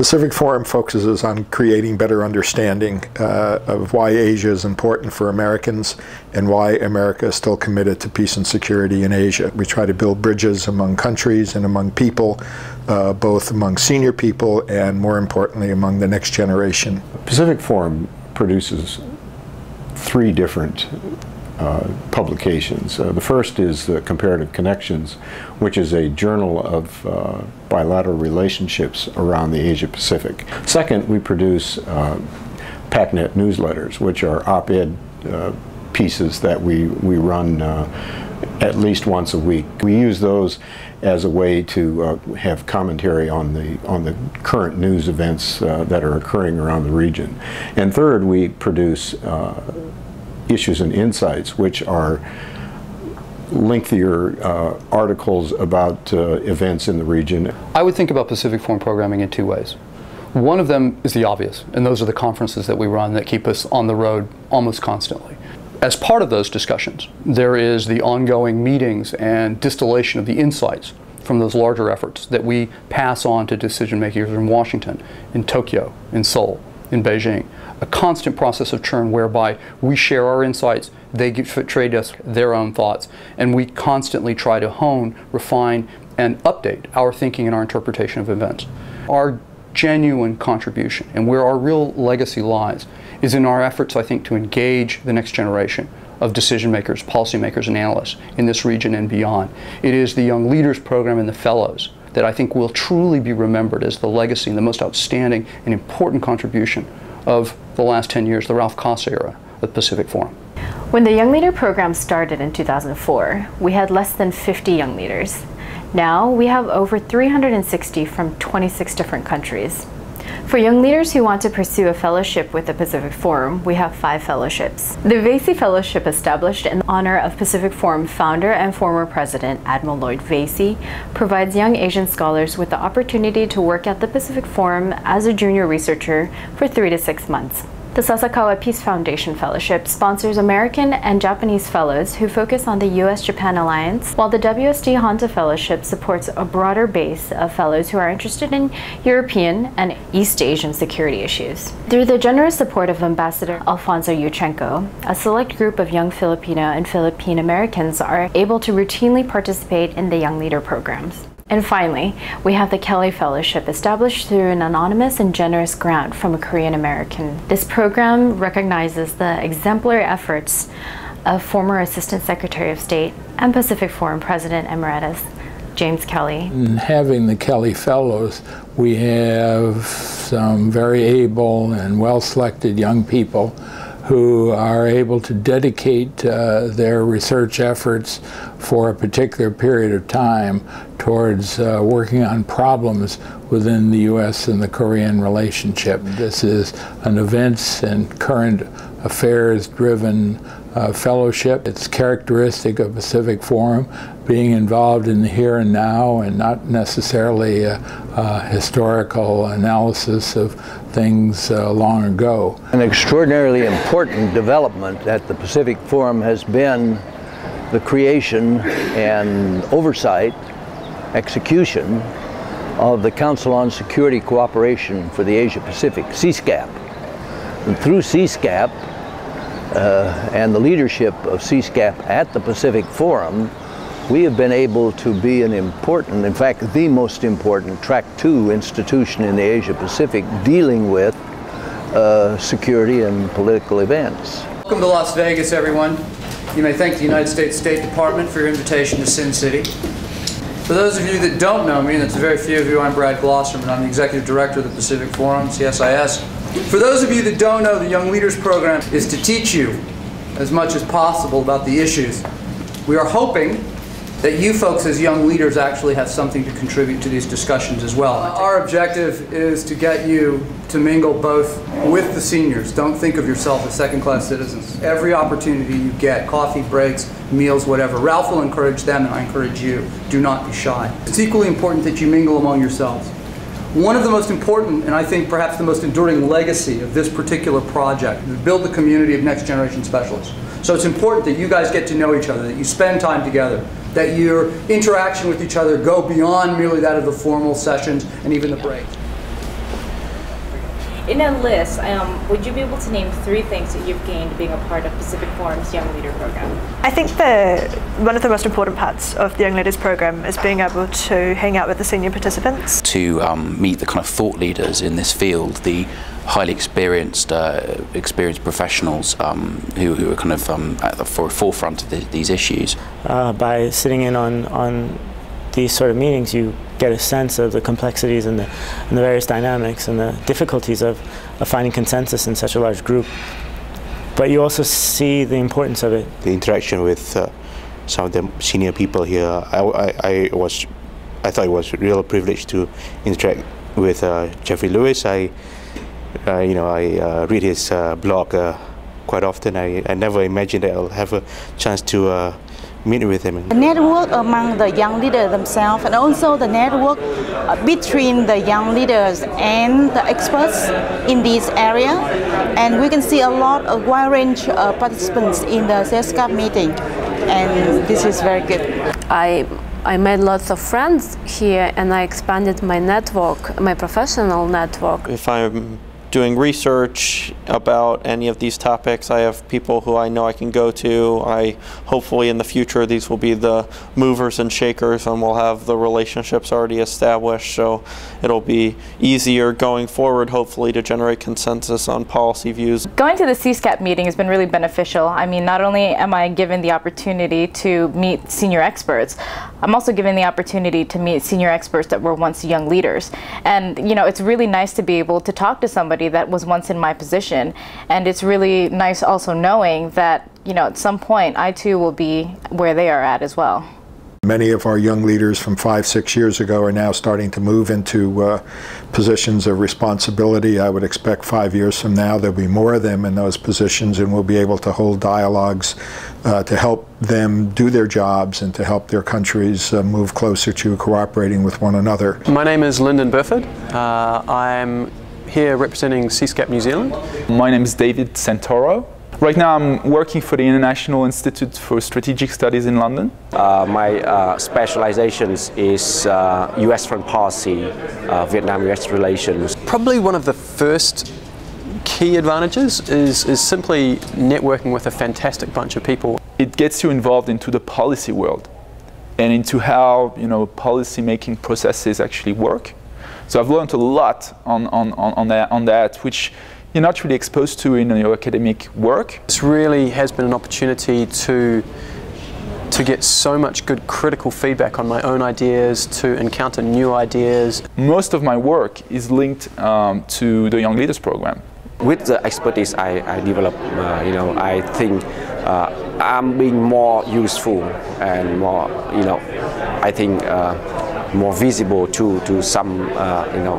Pacific Forum focuses on creating better understanding of why Asia is important for Americans and why America is still committed to peace and security in Asia. We try to build bridges among countries and among people, both among senior people and, more importantly, among the next generation. Pacific Forum produces 3 different publications. The first is Comparative Connections, which is a journal of bilateral relationships around the Asia Pacific. Second, we produce PACnet newsletters, which are op-ed pieces that we run at least once a week. We use those as a way to have commentary on the current news events that are occurring around the region. And third, we produce Issues and Insights, which are lengthier articles about events in the region. I would think about Pacific Forum programming in 2 ways. One of them is the obvious, and those are the conferences that we run that keep us on the road almost constantly. As part of those discussions, there is the ongoing meetings and distillation of the insights from those larger efforts that we pass on to decision makers in Washington, in Tokyo, in Seoul, in Beijing. A constant process of churn whereby we share our insights, they trade us their own thoughts, and we constantly try to hone, refine, and update our thinking and our interpretation of events. Our genuine contribution and where our real legacy lies is in our efforts, I think, to engage the next generation of decision makers, policymakers, and analysts in this region and beyond. It is the Young Leaders Program and the Fellows that I think will truly be remembered as the legacy and the most outstanding and important contribution of the last 10 years, the Ralph Costa era of the Pacific Forum. When the Young Leader Program started in 2004, we had less than 50 young leaders. Now we have over 360 from 26 different countries. For young leaders who want to pursue a fellowship with the Pacific Forum, we have 5 fellowships. The Vasey Fellowship, established in honor of Pacific Forum founder and former president Admiral Lloyd Vasey, provides young Asian scholars with the opportunity to work at the Pacific Forum as a junior researcher for 3 to 6 months. The Sasakawa Peace Foundation Fellowship sponsors American and Japanese fellows who focus on the U.S.-Japan alliance, while the WSD Honda Fellowship supports a broader base of fellows who are interested in European and East Asian security issues. Through the generous support of Ambassador Alfonso Yuchenko, a select group of young Filipino and Philippine Americans are able to routinely participate in the Young Leader programs. And finally, we have the Kelly Fellowship, established through an anonymous and generous grant from a Korean American. This program recognizes the exemplary efforts of former Assistant Secretary of State and Pacific Forum President Emeritus James Kelly. In having the Kelly Fellows, we have some very able and well-selected young people who are able to dedicate their research efforts for a particular period of time towards working on problems within the U.S. and the Korean relationship. This is an events and current affairs driven fellowship. It's characteristic of Pacific Forum being involved in the here and now and not necessarily a historical analysis of things long ago. An extraordinarily important development at the Pacific Forum has been the creation and oversight, execution of the Council on Security Cooperation for the Asia Pacific, CSCAP. And through CSCAP and the leadership of CSCAP at the Pacific Forum, we have been able to be an important, in fact, the most important Track 2 institution in the Asia Pacific dealing with security and political events. Welcome to Las Vegas, everyone. You may thank the United States State Department for your invitation to Sin City. For those of you that don't know me, and that's a very few of you, I'm Brad Glosserman. I'm the Executive Director of the Pacific Forum CSIS. For those of you that don't know, the Young Leaders Program is to teach you as much as possible about the issues. We are hoping that you folks as young leaders actually have something to contribute to these discussions as well. Our objective is to get you to mingle both with the seniors. Don't think of yourself as second-class citizens. Every opportunity you get, coffee breaks, meals, whatever, Ralph will encourage them and I encourage you. Do not be shy. It's equally important that you mingle among yourselves. One of the most important, and I think perhaps the most enduring legacy of this particular project is to build the community of next generation specialists. So it's important that you guys get to know each other, that you spend time together, that your interaction with each other go beyond merely that of the formal sessions and even the breaks. In a list, would you be able to name 3 things that you've gained being a part of Pacific Forum's Young Leader Program? I think one of the most important parts of the Young Leaders Program is being able to hang out with the senior participants. To meet the kind of thought leaders in this field, the highly experienced professionals who are kind of at the forefront of these issues. By sitting in on these sort of meetings, you get a sense of the complexities and the various dynamics and the difficulties of finding consensus in such a large group. But you also see the importance of it. The interaction with some of the senior people here, I thought it was a real privilege to interact with Jeffrey Lewis. I read his blog quite often. I never imagined that I'll have a chance to meet with him. The network among the young leaders themselves, and also the network between the young leaders and the experts in this area. And we can see a lot of wide range of participants in the CSIS meeting, and this is very good. I made lots of friends here, and I expanded my network, my professional network. If I'm doing research about any of these topics, I have people who I know I can go to. Hopefully in the future these will be the movers and shakers, and we'll have the relationships already established, so it'll be easier going forward, hopefully, to generate consensus on policy views. Going to the CSCAP meeting has been really beneficial. I mean, not only am I given the opportunity to meet senior experts, I'm also given the opportunity to meet senior experts that were once young leaders. And you know, it's really nice to be able to talk to somebody that was once in my position, and it's really nice also knowing that, you know, at some point I too will be where they are at as well. Many of our young leaders from 5-6 years ago are now starting to move into positions of responsibility. I would expect 5 years from now there'll be more of them in those positions, and we'll be able to hold dialogues to help them do their jobs and to help their countries move closer to cooperating with one another. My name is Lyndon Burford. I'm here representing CSCAP New Zealand. My name is David Santoro. Right now I'm working for the International Institute for Strategic Studies in London. My specializations is US foreign policy, Vietnam-US relations. Probably one of the first key advantages is simply networking with a fantastic bunch of people. It gets you involved into the policy world and into how, you know, policy making processes actually work. So I've learned a lot on that, which you're not really exposed to in your academic work. This really has been an opportunity to get so much good critical feedback on my own ideas, to encounter new ideas. Most of my work is linked to the Young Leaders Program. With the expertise I develop, you know, I think I'm being more useful and more, you know, I think more visible to some, you know,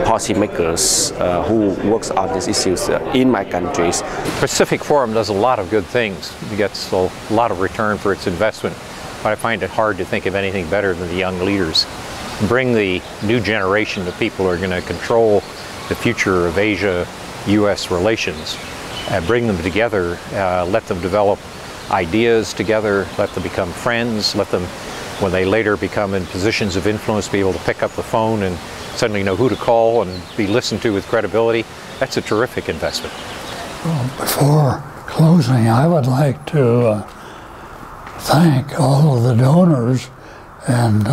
policymakers who works on these issues in my countries. Pacific Forum does a lot of good things. It gets a lot of return for its investment, but I find it hard to think of anything better than the young leaders. Bring the new generation of people who are going to control the future of Asia-US relations, bring them together, let them develop ideas together, let them become friends, let them, when they later become in positions of influence, be able to pick up the phone and suddenly know who to call and be listened to with credibility. That's a terrific investment. Well, before closing, I would like to thank all of the donors and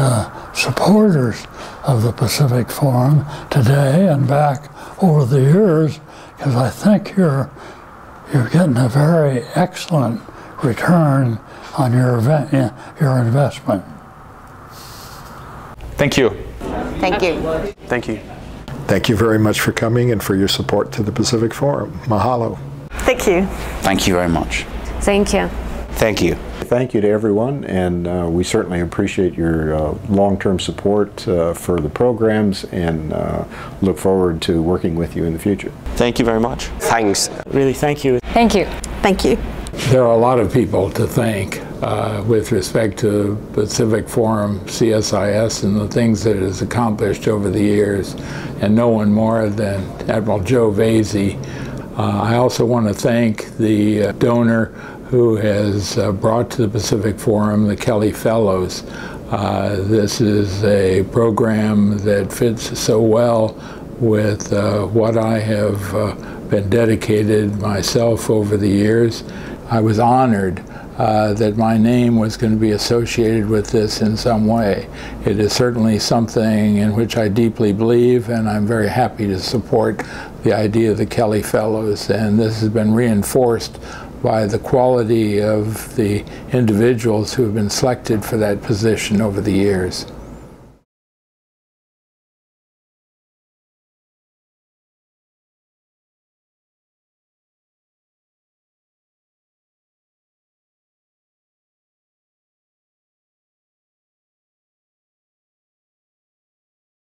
supporters of the Pacific Forum today and back over the years, because I think you're getting a very excellent return on your investment. Thank you. Thank you. Thank you. Thank you very much for coming and for your support to the Pacific Forum. Mahalo. Thank you. Thank you very much. Thank you. Thank you. Thank you to everyone, and we certainly appreciate your long-term support for the programs, and look forward to working with you in the future. Thank you very much. Thanks. Really, thank you. Thank you. Thank you. There are a lot of people to thank with respect to Pacific Forum CSIS and the things that it has accomplished over the years, and no one more than Admiral Joe Vasey. I also want to thank the donor who has brought to the Pacific Forum the Kelly Fellows. This is a program that fits so well with what I have been dedicated myself over the years. I was honored that my name was going to be associated with this in some way. It is certainly something in which I deeply believe, and I'm very happy to support the idea of the Kelly Fellows, and this has been reinforced by the quality of the individuals who have been selected for that position over the years.